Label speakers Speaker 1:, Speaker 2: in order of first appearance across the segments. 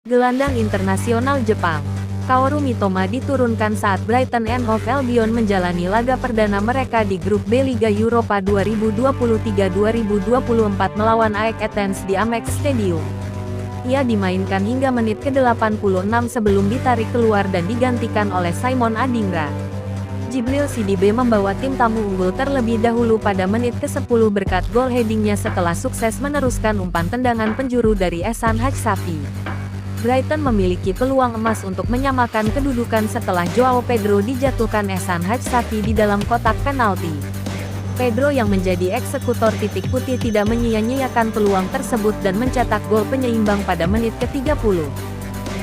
Speaker 1: Gelandang internasional Jepang, Kaoru Mitoma diturunkan saat Brighton and Hove Albion menjalani laga perdana mereka di grup B Liga Eropa 2023-2024 melawan AEK Athens di Amex Stadium. Ia dimainkan hingga menit ke-86 sebelum ditarik keluar dan digantikan oleh Simon Adingra. Djibril Sidibe membawa tim tamu unggul terlebih dahulu pada menit ke-10 berkat gol headingnya setelah sukses meneruskan umpan tendangan penjuru dari Ehsan Hajsafi. Brighton memiliki peluang emas untuk menyamakan kedudukan setelah Joao Pedro dijatuhkan Ehsan Hajsafi di dalam kotak penalti. Pedro yang menjadi eksekutor titik putih tidak menyia-nyiakan peluang tersebut dan mencetak gol penyeimbang pada menit ke-30.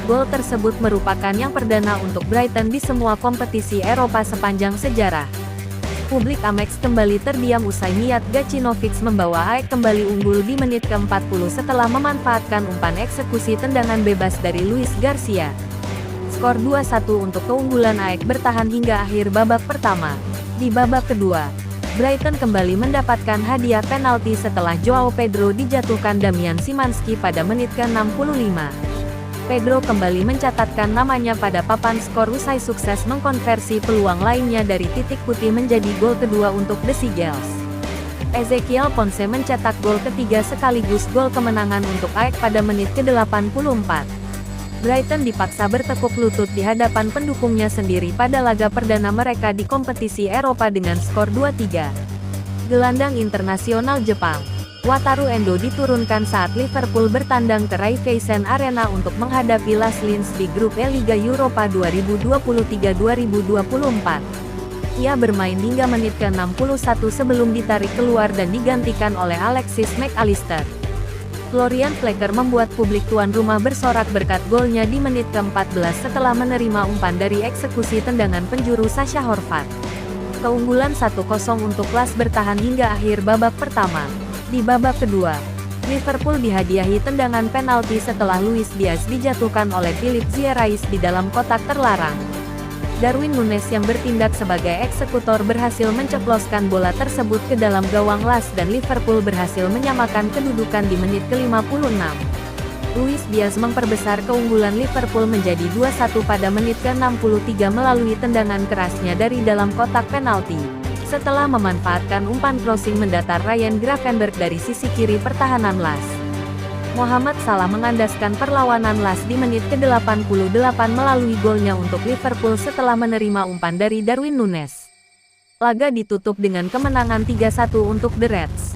Speaker 1: Gol tersebut merupakan yang perdana untuk Brighton di semua kompetisi Eropa sepanjang sejarah. Publik Amex kembali terdiam usai Mijat Gacinovic membawa AEK kembali unggul di menit ke-40 setelah memanfaatkan umpan eksekusi tendangan bebas dari Luis Garcia. Skor 2-1 untuk keunggulan AEK bertahan hingga akhir babak pertama. Di babak kedua, Brighton kembali mendapatkan hadiah penalti setelah Joao Pedro dijatuhkan Damian Szymanski pada menit ke-65. Pedro kembali mencatatkan namanya pada papan skor usai sukses mengkonversi peluang lainnya dari titik putih menjadi gol kedua untuk The Seagulls. Ezequiel Ponce mencetak gol ketiga sekaligus gol kemenangan untuk AEK pada menit ke-84. Brighton dipaksa bertekuk lutut di hadapan pendukungnya sendiri pada laga perdana mereka di kompetisi Eropa dengan skor 2-3. Gelandang internasional Jepang, Wataru Endo diturunkan saat Liverpool bertandang ke Raiffeisen Arena untuk menghadapi Las Linz di grup E Liga Eropa 2023-2024. Ia bermain hingga menit ke-61 sebelum ditarik keluar dan digantikan oleh Alexis Mac Allister. Florian Flecker membuat publik tuan rumah bersorak berkat golnya di menit ke-14 setelah menerima umpan dari eksekusi tendangan penjuru Sasha Horvat. Keunggulan 1-0 untuk Las bertahan hingga akhir babak pertama. Di babak kedua, Liverpool dihadiahi tendangan penalti setelah Luis Diaz dijatuhkan oleh Philippe Zierais di dalam kotak terlarang. Darwin Núñez yang bertindak sebagai eksekutor berhasil menceploskan bola tersebut ke dalam gawang Las dan Liverpool berhasil menyamakan kedudukan di menit ke-56. Luis Diaz memperbesar keunggulan Liverpool menjadi 2-1 pada menit ke-63 melalui tendangan kerasnya dari dalam kotak penalti. Setelah memanfaatkan umpan crossing mendatar Ryan Gravenberch dari sisi kiri pertahanan Las. Mohamed Salah mengandaskan perlawanan Las di menit ke-88 melalui golnya untuk Liverpool setelah menerima umpan dari Darwin Núñez. Laga ditutup dengan kemenangan 3-1 untuk The Reds.